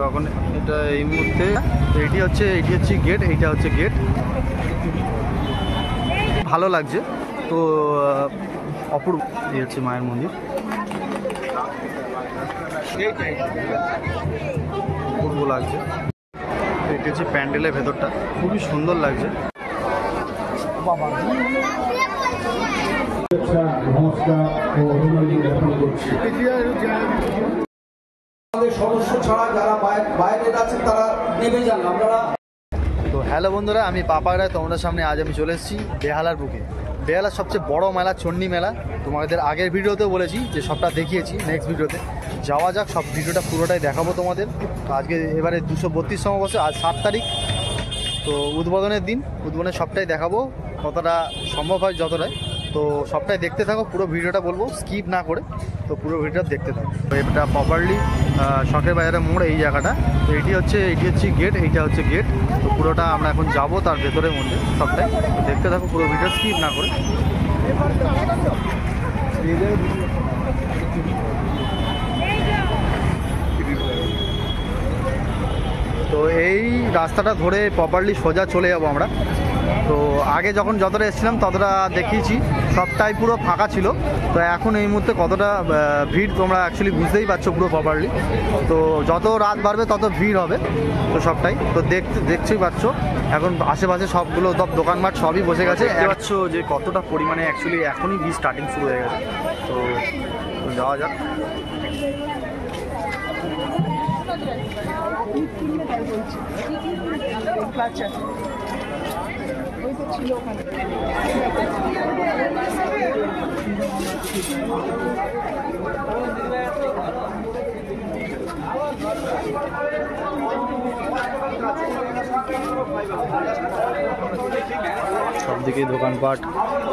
এখন এটা এই মুহূর্তে এটি হচ্ছে গেট, এইটা হচ্ছে গেট। ভালো লাগছে তো, অপূর্ব। এই হচ্ছে মায়ের মন্দির, অপূর্ব লাগছে। এটা হচ্ছে প্যান্ডেলের ভেতরটা, খুবই সুন্দর লাগছে। সদস্য ছাড়া যারা বাইরে আছেন তারা নেমে যান আপনারা। তো হ্যালো বন্ধুরা, আমি পাপাগড়ায় তোমাদের সামনে আজ আমি চলে এসেছি বেহালার বুকে। বেহালার সবচেয়ে বড় মেলা চণ্ডী মেলা। তোমাদের আগের ভিডিওতেও বলেছি যে সবটা দেখিয়েছি, নেক্সট ভিডিওতে যাওয়া যাক, সব ভিডিওটা পুরোটাই দেখাবো তোমাদের। আজকে এবারে 232তম বছর, আজ 7 তারিখ, তো উদ্বোধনের দিন। উদ্বোধনের সবটাই দেখাবো, কতটা সম্ভব হয় যতটাই। তো সবটাই দেখতে থাকো, পুরো ভিডিওটা বলবো স্কিপ না করে, তো পুরো ভিডিওটা দেখতে থাকো। তো এটা প্রপারলি শখের বাজারের মোড়, এই জায়গাটা। তো এটি হচ্ছে গেট, এইটা হচ্ছে গেট। তো পুরোটা আমরা এখন যাবো তার ভেতরের মধ্যে, সবটাই দেখতে থাকো, পুরো ভিডিও স্কিপ না করে। তো এই রাস্তাটা ধরে প্রপারলি সোজা চলে যাবো আমরা। তো আগে যখন যতটা এসেছিলাম ততটা দেখিয়েছি, সবটাই পুরো ফাঁকা ছিল। তো এখন এই মুহূর্তে কতটা ভিড় তোমরা অ্যাকচুয়ালি বুঝতেই পারছো পুরো প্রপারলি। তো যত রাত বাড়বে তত ভিড় হবে, তো সবটাই তো দেখতেই পাচ্ছ। এখন আশেপাশে সবগুলো সব দোকানপাট সবই বসে গেছে। পাচ্ছ যে কতটা পরিমাণে অ্যাকচুয়ালি এখনই ভিড় স্টার্টিং শুরু হয়ে গেছে। তো যাওয়া যাক। সব দিকে দোকানপাট,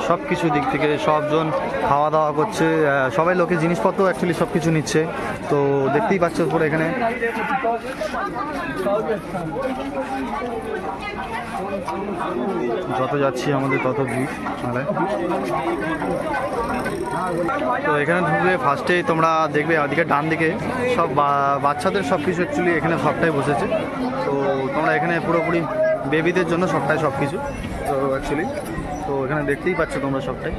সব কিছু দিক থেকে সবজন খাওয়া দাওয়া করছে, সবাই লোকে জিনিসপত্র অ্যাকচুয়ালি সব কিছু নিচ্ছে। তো দেখতেই পাচ্ছ পুরো এখানে যত যাচ্ছি আমাদের তত ভিড় মেলায়। তো এখানে ঢুকলে ফার্স্টেই তোমরা দেখবে ওদিকে ডান দিকে সব বাচ্চাদের সব কিছু অ্যাকচুয়ালি এখানে সবটাই বসেছে। তো তোমরা এখানে পুরোপুরি বেবিদের জন্য সবটাই সব কিছু তো অ্যাকচুয়ালি। তো এখানে দেখতেই পাচ্ছ তোমরা সবটাই।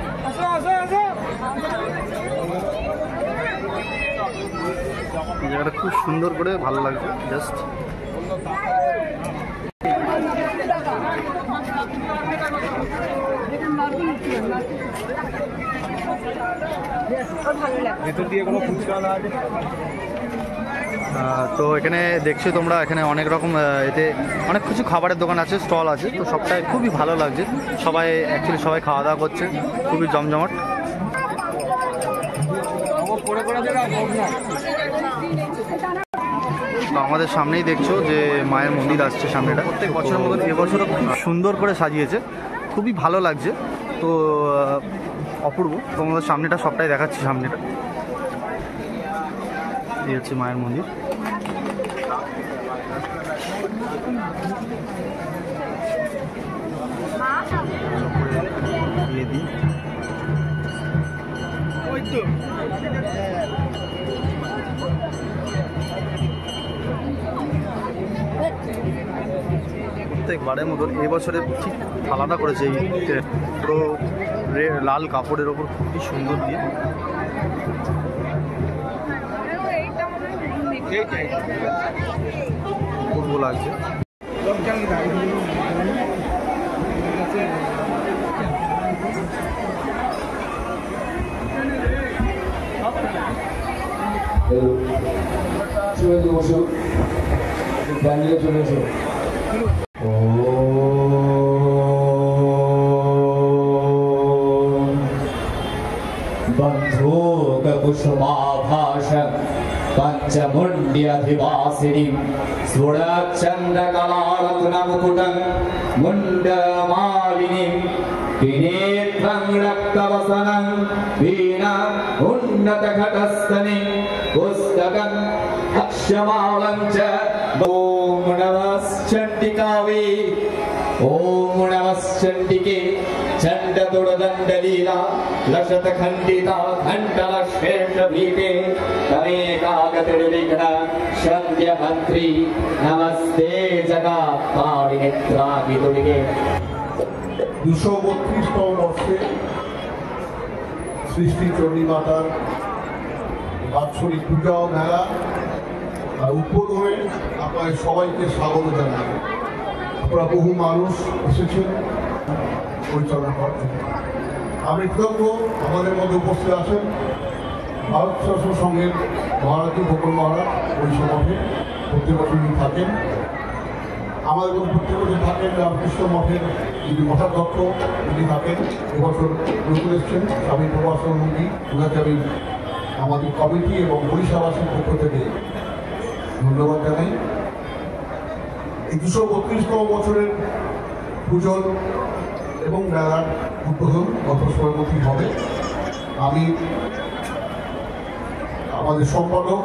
এই জায়গাটা খুব সুন্দর করে ভালো লাগছে জাস্ট। তো এখানে দেখছো তোমরা, এখানে অনেক রকম এতে অনেক কিছু খাবারের দোকান আছে, স্টল আছে। তো সবটাই খুবই ভালো লাগছে, সবাই অ্যাকচুয়ালি সবাই খাওয়া দাওয়া করছে, খুবই জমজমাট। তো আমাদের সামনেই দেখছো যে মায়ের মন্দির আসছে সামনেটা। প্রত্যেক বছরের মতন এবছরও খুব সুন্দর করে সাজিয়েছে, খুবই ভালো লাগছে। তো অপূর্ব, তোমাদের সামনেটা সবটাই দেখাচ্ছি। সামনেটা এই হচ্ছে মায়ের মন্দির। প্রত্যেকবারের মতন এবছরে ঠিক আলাদা করেছে, এই পুরো লাল কাপড়ের ওপর খুবই সুন্দর দিয়ে। অপূর্ব লাগছে। बन्धूककुसुमाभासं पञ्चमुण्ड्यधिवासिनीं सुरचन्द्रकलारत्नमुकुटं मुण्डमालिनीं विनेत्रं रक्तवसनं वीणा उन्नतघटस्तने पुस्तकं अक्षमालं च। ॐ नमः चण्डिकावे, ॐ नमः चण्डिके। दण्डलीला लसत खण्डिता घण्टलशेष भीते तमेकागतिर्विघ्न शम्यहन्त्री नमस्ते जगत्पाणिनेत्राभिदुर्गे 232তম বর্ষে সৃষ্টি চণ্ডী মাতার বাৎসরিক পূজা ও মেলা উদ্বোধনে আপনাদের সবাইকে স্বাগত জানাই। আপনারা বহু মানুষ এসেছেন পরিচালনা করার জন্য। আমি কৃতজ্ঞ আমাদের মধ্যে উপস্থিত আছেন ভারত শাসন সংঘের মহারাজ গোকুল মহারাজ ওড়িশা মঠে প্রত্যেক বছরই থাকেন। আমাদের মধ্যে প্রত্যেক বছর থাকেন রামকৃষ্ণ মঠের যিনি মঠাধ্যক্ষ তিনি থাকেন। এবছর নতুন এসছেন স্বামী প্রভাসানন্দী, ওনাকে আমি আমাদের কমিটি এবং ওড়িশাবাসীর পক্ষ থেকে ধন্যবাদ জানাই। এই 232তম বছরের পুজোর এবং মেলার উদ্বোধন গত সময়ের মধ্যেই হবে। আমি আমাদের সম্পাদক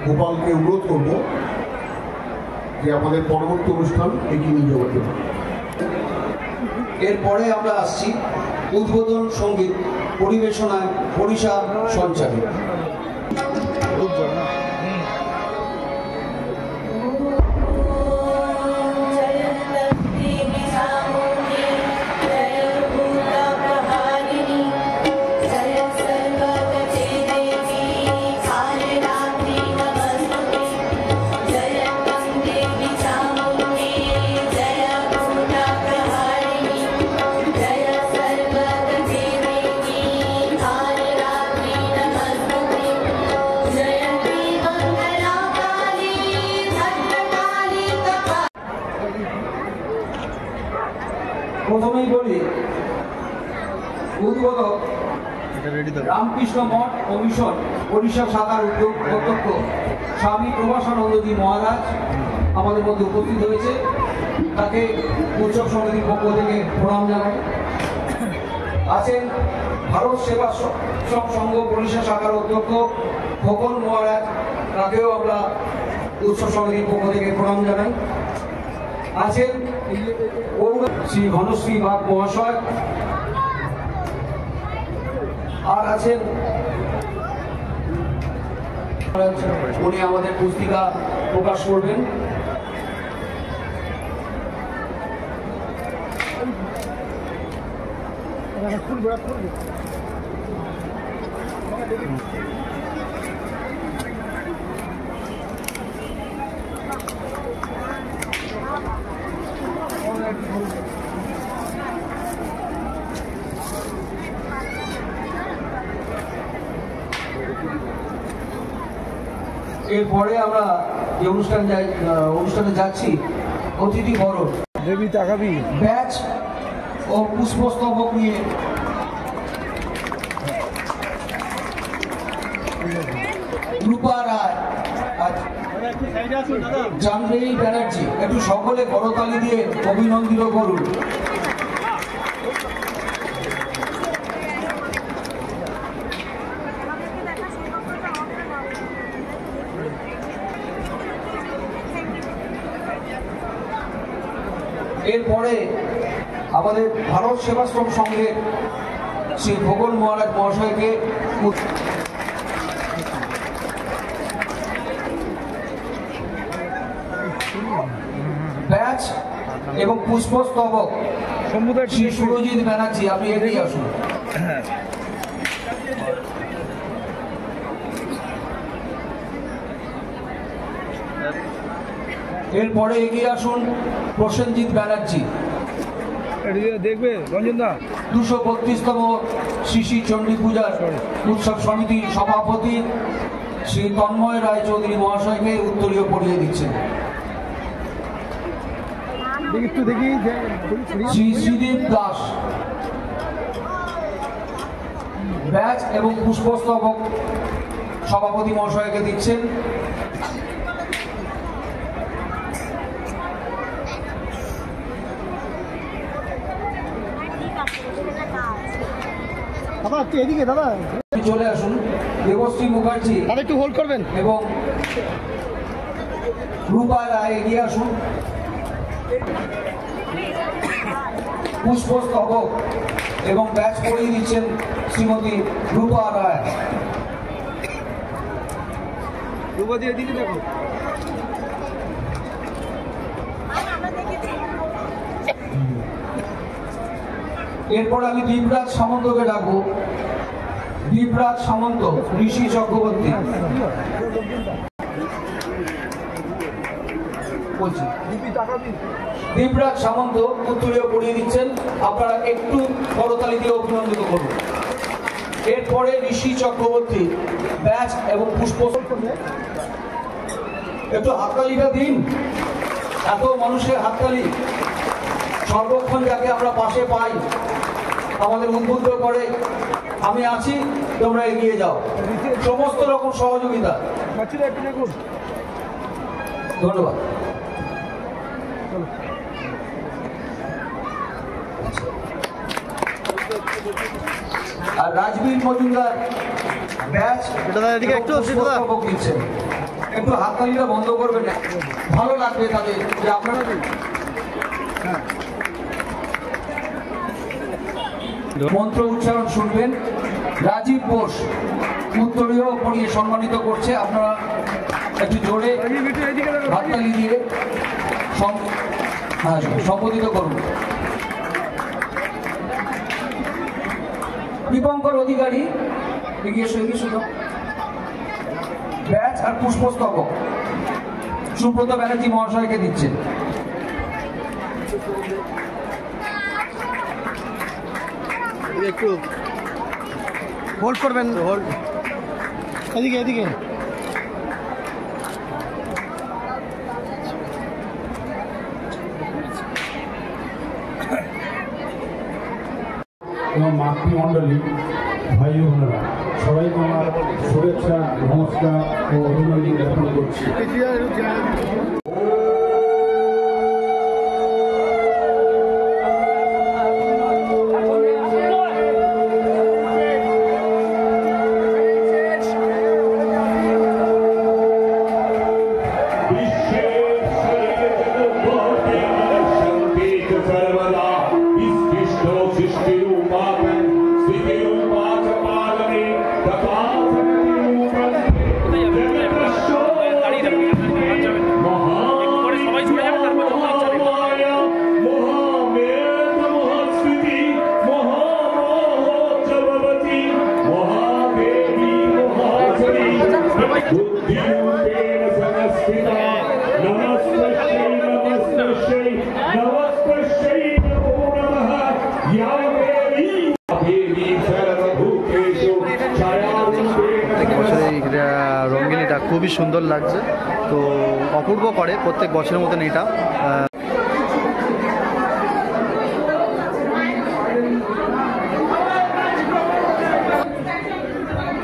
গোপালকে অনুরোধ করব যে আমাদের পরবর্তী অনুষ্ঠান এগিয়ে নিয়ে যাওয়ার জন্য। এরপরে আমরা আসছি উদ্বোধন সঙ্গীত পরিবেশনায় ওড়িশা সঞ্চারী। প্রথমেই বলি উদ্বোধক রামকৃষ্ণ মঠ ও মিশন ওড়িশা শাখার অধ্যক্ষ স্বামী প্রভাসানন্দজি মহারাজ আমাদের মধ্যে উপস্থিত হয়েছে। তাকে উৎসব সমিতির পক্ষ থেকে প্রণাম জানাই। আছেন ভারত সেবা সংঘ ওড়িশা শাখার অধ্যক্ষ খোকন মহারাজ, তাকেও আমরা উৎসব সমিতির পক্ষ থেকে প্রণাম জানাই। আছেন শ্রী ঘনশ্রী বাগ মহাশয়, আর আছেন উনি আমাদের পুস্তিকা প্রকাশ করবেন। এরপরে আমরা যে অনুষ্ঠানে যাচ্ছি অতিথি বরণ দেবী তাকাবি ব্যাচ ও পুষ্পস্তবক নিয়ে রূপা রায়, জানবেই ব্যানার্জি, একটু সকলে করতালি দিয়ে অভিনন্দিত করুন। এরপরে আমাদের ভারত সেবাশ্রম সংঘের শ্রী খোকন মহারাজ মহাশয়কে ব্যাচ এবং পুষ্পস্তবক শ্রী সুরজিৎ ব্যানার্জি, আপনি এগিয়ে আসুন। এরপরে এগিয়ে আসুন প্রসেনজিৎ ব্যানার্জি। দেখবে রঞ্জন দা 232তম শ্রী চণ্ডী পূজার উৎসব সমিতির সভাপতি শ্রী তন্ময় রায় চৌধুরী মহাশয়কে উত্তরীয় পড়িয়ে দিচ্ছেন। শ্রী শ্রীদীপ দাস ব্যাচ এবং পুষ্পস্তবক সভাপতি মহাশয়কে দিচ্ছেন। এদিকে দাদা চলে আসুন দেবশ্রী মুখার্জি, একটু হোল্ড করবেন, এবং রূপা রায় এগিয়ে আসুন। পুষ্পস্তবক এবং ব্যাচ পরিয়ে দিচ্ছেন শ্রীমতী রূপা রায়। রূপা দিয়ে দিকে দেখো। এরপর আমি দীপরাজ সামন্তকে ডাকবো। দীপরাজ সামন্ত, ঋষি চক্রবর্তী। বলছি দীপরাজ সামন্ত উত্তরীয় পড়িয়ে দিচ্ছেন, আপনারা একটু করতালি দিয়ে অভিনন্দিত করুন। এরপরে ঋষি চক্রবর্তী ব্যাচ এবং পুষ্প। একটু হাততালিটা দিন, এত মানুষের হাততালি সর্বক্ষণ যাকে আমরা পাশে পাই আমাদের উদ্বুদ্ধ করে আমি আছি, তোমরা এগিয়ে যাও, সমস্ত রকম সহযোগিতা। ধন্যবাদ। আর রাজবীর মজুমদার ব্যাচ দিচ্ছেন, একটু হাততালিটা বন্ধ করবেন, ভালো লাগবে তাদের যে আপনারা। মন্ত্র উচ্চারণ শুনবেন। রাজীব বোস উত্তরীয় পড়িয়ে সম্মানিত করছে, আপনারা একটু জোরে হাততালি দিয়ে সম্বোধিত করুন। দীপঙ্কর অধিকারী এগিয়ে শুনো। ব্যাচ আর পুষ্পস্তবক সুব্রত ব্যানার্জি মহাশয়কে দিচ্ছেন। একটু হোল্ড করবেন, হোল্ড এদিকে এদিকে। এবং মাতৃমণ্ডলী ভাই বোনেরা সবাইকে আমার শুভেচ্ছা, নমস্কার ও অভিনন্দন জ্ঞাপন করছি। রঙ্গিনীটা খুবই সুন্দর লাগছে, তো অপূর্ব করে প্রত্যেক বছরের মতন এটা।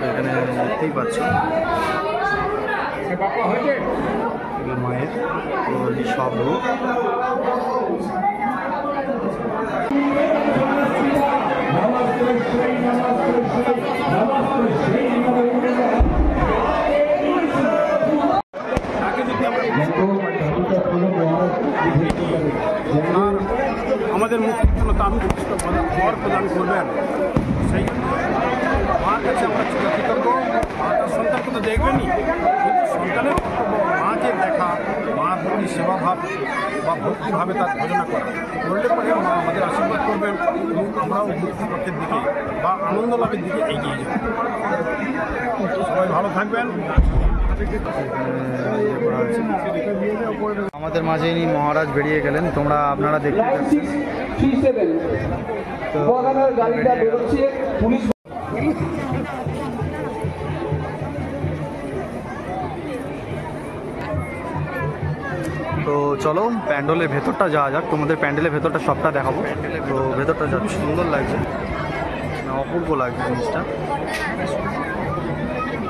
এখানে দেখতেই পাচ্ছ মায়ের সব রূপ। আমাদের মুক্তির জন্য তার ঘর প্রদান করবেন, সেই জন্য মার কাছে আমরা কৃতজ্ঞ। মাতার সন্তান তো দেখবেনই, কিন্তু সন্তানের মাকে দেখা, মার প্রতি সেবাভাব বা ভক্তিভাবে তার ভজনা করা করলে পরে মা আমাদের আশীর্বাদ করবেন এবং আমরাও মুক্তিপক্ষের দিকে বা আনন্দ লাভের দিকে এগিয়ে যাব। সবাই ভালো থাকবেন। আমাদের মাঝে ইনি মহারাজ বেরিয়ে গেলেন, তোমরা আপনারা দেখতে পাচ্ছেন। তো চলো প্যান্ডেলের ভেতরটা যাওয়া যাক, তোমাদের প্যান্ডেলের ভেতরটা সবটা দেখাবো। তো ভেতরটা যা সুন্দর লাগছে, অপূর্ব লাগছে জিনিসটা,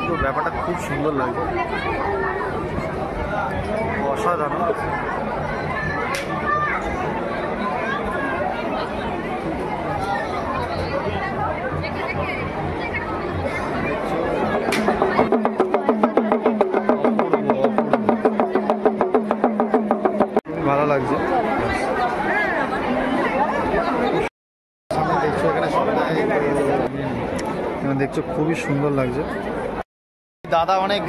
তো ব্যাপারটা খুব সুন্দর লাগছে, অসাধারণ। ভালো লাগছে, দেখছো খুবই সুন্দর লাগছে। দাদা অনেক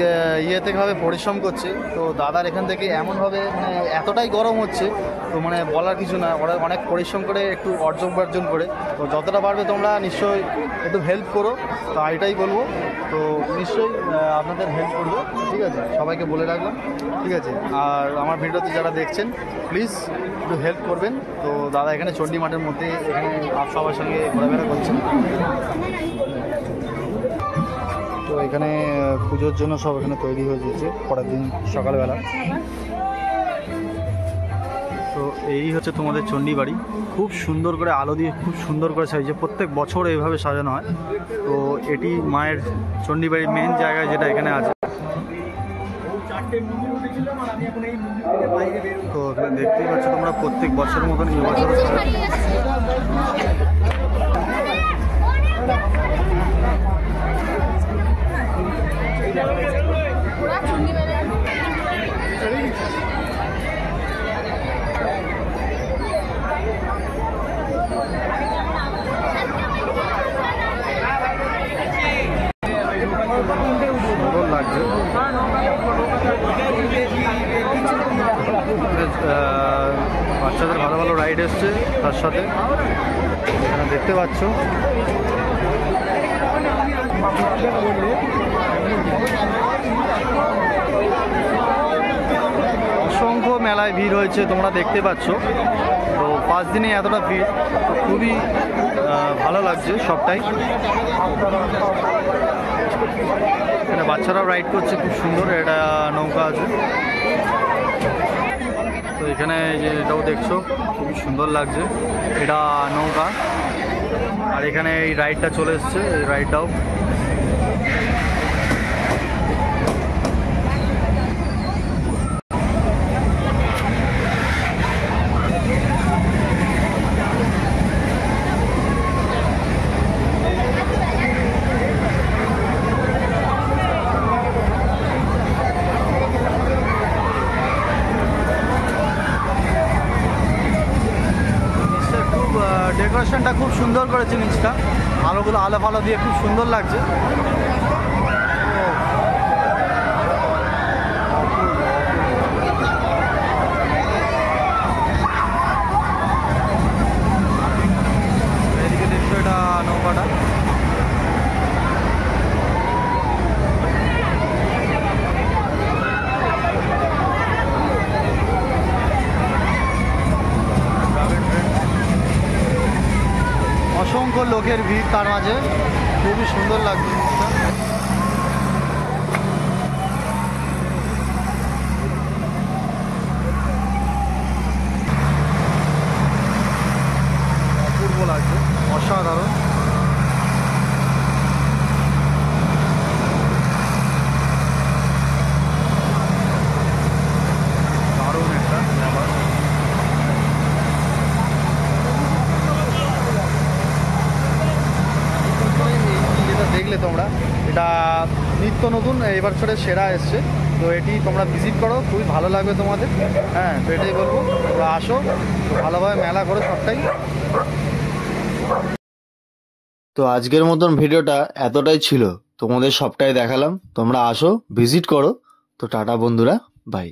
ভাবে পরিশ্রম করছে, তো দাদার এখান থেকে এমনভাবে মানে এতটাই গরম হচ্ছে তো মানে বলার কিছু না। ওরা অনেক পরিশ্রম করে একটু অর্জন করে, তো যতটা পারবে তোমরা নিশ্চয়ই একটু হেল্প করো, তো এটাই বলবো। তো নিশ্চয়ই আপনাদের হেল্প করবো, ঠিক আছে, সবাইকে বলে রাখলাম, ঠিক আছে। আর আমার ভিডিওতে যারা দেখছেন প্লিজ একটু হেল্প করবেন। তো দাদা এখানে চণ্ডী মাঠের মধ্যে এখানে সবার সঙ্গে ঘোরাফেরা করছেন। তো এখানে পুজোর জন্য সব এখানে তৈরি হয়ে যাচ্ছে পরের দিন সকালবেলা। তো এই হচ্ছে তোমাদের চণ্ডী বাড়ি, খুব সুন্দর করে আলো দিয়ে খুব সুন্দর করে সাজিয়েছে, প্রত্যেক বছর এইভাবে সাজানো হয়। তো এটি মায়ের চণ্ডী বাড়ির মেন জায়গায় যেটা এখানে আছে। তো এখানে দেখতেই পাচ্ছ তোমরা প্রত্যেক বছরের মতন এই বছরও সুন্দর লাগছে। বাচ্চাদের ভালো ভালো রাইড এসছে তার সাথে, এখানে দেখতে পাচ্ছ। অসংখ্য মেলায় ভিড় হয়েছে তোমরা দেখতে পাচ্ছ। তো 5 দিনে এতটা ভিড়, তো খুবই ভালো লাগছে সবটাই। এখানে বাচ্চারাও রাইড করছে, খুব সুন্দর এটা নৌকা আছে। তো এখানে যে এটাও দেখছো খুবই সুন্দর লাগছে, এটা নৌকা। আর এখানে এই রাইডটা চলে এসছে, এই রাইডটাও ডেকোরেশনটা খুব সুন্দর করেছে, নিচটা আলোগুলো আলো ফালো দিয়ে খুব সুন্দর লাগছে। এদিকে দেখছো এটা নৌকাটা। অসংখ্য লোকের ভিড়, তার মাঝে খুবই সুন্দর লাগছে জিনিসটা। অপূর্ব লাগছে, অসাধারণ। দারুণ একটা ব্যাপার। দেখলে তোমরা এটা নিত্য নতুন এই বছরের সেরা এসছে, তো এটি তোমরা ভিজিট করো, খুবই ভালো লাগবে তোমাদের। হ্যাঁ, তো এটাই বলবো, তো আসো, তো ভালোভাবে মেলা করো সবটাই। তো আজকের মতন ভিডিওটা এতটাই ছিল, তোমাদের সবটাই দেখালাম। তোমরা আসো, ভিজিট করো। তো টাটা বন্ধুরা, বাই।